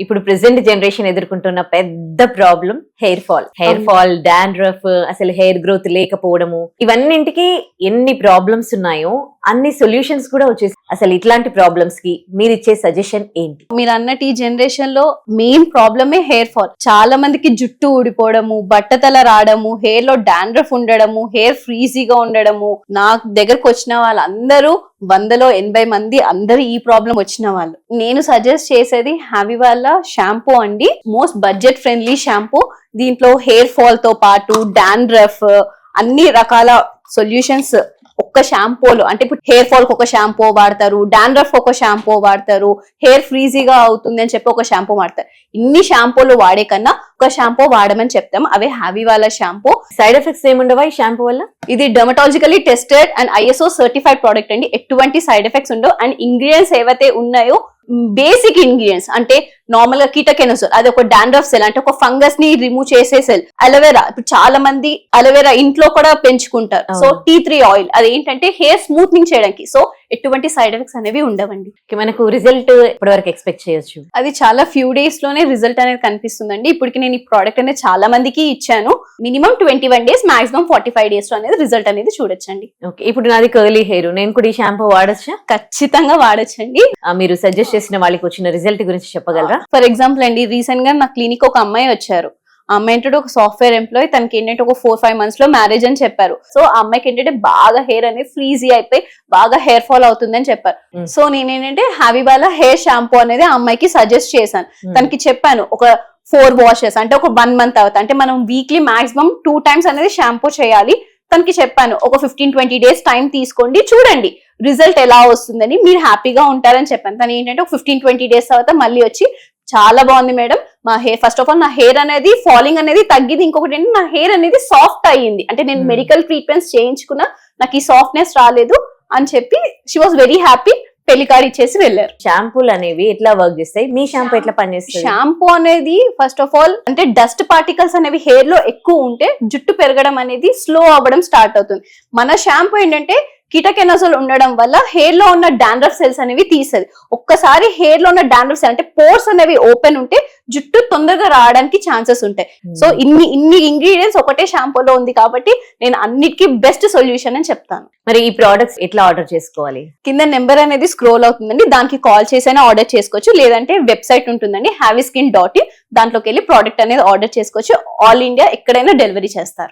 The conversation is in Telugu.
ఇప్పుడు ప్రెసెంట్ జనరేషన్ ఎదుర్కొంటున్న పెద్ద ప్రాబ్లం హెయిర్ ఫాల్ డాండ్రఫ్, అసలు హెయిర్ గ్రోత్ లేకపోవడము, ఇవన్నింటికి ఎన్ని ప్రాబ్లమ్స్ ఉన్నాయో అన్ని సొల్యూషన్స్ కూడా వచ్చేసి అసలు ఇట్లాంటి ప్రాబ్లమ్స్ కి మీరు ఇచ్చే సజెషన్ ఏంటి? మీరు అన్నట్టు ఈ జనరేషన్ లో మెయిన్ ప్రాబ్లమే హెయిర్ ఫాల్. చాలా మందికి జుట్టు ఊడిపోవడము, బట్టతల రావడము, హెయిర్ లో డాండ్రఫ్ ఉండడము, హెయిర్ ఫ్రీజీగా ఉండడము. నా దగ్గరకు వచ్చిన వాళ్ళందరూ 100లో 80 మంది అందరూ ఈ ప్రాబ్లం వచ్చిన వాళ్ళు. నేను సజెస్ట్ చేసేది హ్యావీ వాళ్ళ షాంపూ అండి. Most budget friendly shampoo. దీంట్లో హెయిర్ ఫాల్ తో పాటు డాండ్రఫ్ అన్ని రకాల సొల్యూషన్స్ ఒక్క షాంపూలో, అంటే ఇప్పుడు హెయిర్ ఫాల్ కి ఒక షాంపూ వాడతారు, డాండ్రఫ్ ఒక షాంపూ వాడతారు, హెయిర్ ఫ్రీజీగా అవుతుంది అని చెప్పి ఒక షాంపూ వాడతారు. ఇన్ని షాంపూలు వాడే కన్నా ఒక షాంపూ వాడమని చెప్తాం. అవే హ్యావీ వాళ్ళ షాంపూ. సైడ్ ఎఫెక్ట్స్ ఏముండవా ఈ షాంపూ వల్ల? ఇది dermatologically tested and ISO certified product అండి. ఎటువంటి సైడ్ ఎఫెక్ట్స్ ఉండవు. అండ్ ఇంగ్రీడియంట్స్ ఏవైతే ఉన్నాయో బేసిక్ ఇంగ్రీడియంట్స్, అంటే నార్మల్ గా కీటకెనోజోల్, అది ఒక డాండ్రఫ్ సెల్, అంటే ఒక ఫంగస్ ని రిమూవ్ చేసే సెల్. అలోవెరా, ఇప్పుడు చాలా మంది అలోవెరా ఇంట్లో కూడా పెంచుకుంటారు. సో T3 ఆయిల్, అది ఏంటంటే హెయిర్ స్మూత్నింగ్ చేయడానికి. సో ఎటువంటి సైడ్ ఎఫెక్ట్స్ అనేవి ఉండవండి. మనకు రిజల్ట్ ఇప్పటి వరకు ఎక్స్పెక్ట్ చేయొచ్చు? అది చాలా ఫ్యూ డేస్ లోనే రిజల్ట్ అనేది కనిపిస్తుందండి. ఇప్పటికి నేను ఈ ప్రోడక్ట్ అనేది చాలా మందికి ఇచ్చాను. మినిమం 21 డేస్, మాక్సిమం 45 డేస్ లో అనేది రిజల్ట్ అనేది చూడొచ్చండి. ఓకే, ఇప్పుడు నాది కర్లీ హెయిర్, నేను కూడా ఈ షాంపూ వాడచ్చా? ఖచ్చితంగా వాడొచ్చండి. మీరు సజెస్ట్ చేసిన వాళ్ళకి వచ్చిన రిజల్ట్ గురించి చెప్పగలరా? ఫర్ ఎగ్జాంపుల్ అండి, రీసెంట్ గా నా క్లినిక్ ఒక అమ్మాయి వచ్చారు. ఆ అమ్మాయి ఏంటంటే ఒక సాఫ్ట్వేర్ ఎంప్లాయ్. తనకి ఏంటంటే ఒక 4-5 months లో మ్యారేజ్ అని చెప్పారు. సో ఆ అమ్మాయికి ఏంటంటే బాగా హెయిర్ అనేది ఫ్రీజీ అయిపోయి బాగా హెయిర్ ఫాల్ అవుతుంది అని చెప్పారు. సో నేనేంటంటే హ్యావీ వాళ్ళ హెయిర్ షాంపూ అనేది ఆ అమ్మాయికి సజెస్ట్ చేశాను. తనకి చెప్పాను ఒక 4 washes, అంటే ఒక 1 month అవుతుంది, అంటే మనం వీక్లీ మాక్సిమం 2 times అనేది షాంపూ చేయాలి. తనకి చెప్పాను ఒక 15-20 days టైం తీసుకోండి, చూడండి రిజల్ట్ ఎలా వస్తుందని, మీరు హ్యాపీగా ఉంటారని చెప్పాను. తను ఏంటంటే ఒక 15-20 days తర్వాత మళ్ళీ వచ్చి చాలా బాగుంది మేడం, మా హెయిర్ ఫస్ట్ ఆఫ్ ఆల్ నా హెయిర్ అనేది ఫాలింగ్ అనేది తగ్గింది, ఇంకొకటి ఏంటంటే నా హెయిర్ అనేది సాఫ్ట్ అయ్యింది, అంటే నేను మెడికల్ ట్రీట్మెంట్స్ చేయించుకున్నా నాకు ఈ సాఫ్ట్నెస్ రాలేదు అని చెప్పి షీ వాస్ వెరీ హ్యాపీ. పెళ్లి కార్డ్ ఇచ్చేసి వెళ్ళారు. షాంపూలు అనేవి ఎట్లా వర్క్ చేస్తాయి? మీ షాంపూ ఎట్లా పనిచేస్తుంది? షాంపూ అనేది ఫస్ట్ ఆఫ్ ఆల్ అంటే డస్ట్ పార్టికల్స్ అనేవి హెయిర్ లో ఎక్కువ ఉంటే జుట్టు పెరగడం అనేది స్లో అవ్వడం స్టార్ట్ అవుతుంది. మన షాంపూ ఏంటంటే కీటకెనోజోల్ ఉండడం వల్ల హెయిర్ లో ఉన్న డాండ్రఫ్ సెల్స్ అనేవి తీసేది. ఒక్కసారి హెయిర్ లో ఉన్న డాండ్రఫ్ సెల్ అంటే పోర్స్ అనేవి ఓపెన్ ఉంటే జుట్టు తొందరగా రావడానికి ఛాన్సెస్ ఉంటాయి. సో ఇన్ని ఇంగ్రీడియంట్స్ ఒకటే షాంపూలో ఉంది కాబట్టి నేను అన్నిటికీ బెస్ట్ సొల్యూషన్ అని చెప్తాను. మరి ఈ ప్రోడక్ట్స్ ఎట్లా ఆర్డర్ చేసుకోవాలి? కింద నెంబర్ అనేది స్క్రోల్ అవుతుందండి, దానికి కాల్ చేసైనా ఆర్డర్ చేసుకోవచ్చు, లేదంటే వెబ్సైట్ ఉంటుందండి havyskin.in, దాంట్లోకి వెళ్ళి ప్రోడక్ట్ అనేది ఆర్డర్ చేసుకోవచ్చు. ఆల్ ఇండియా ఎక్కడైనా డెలివరీ చేస్తారు.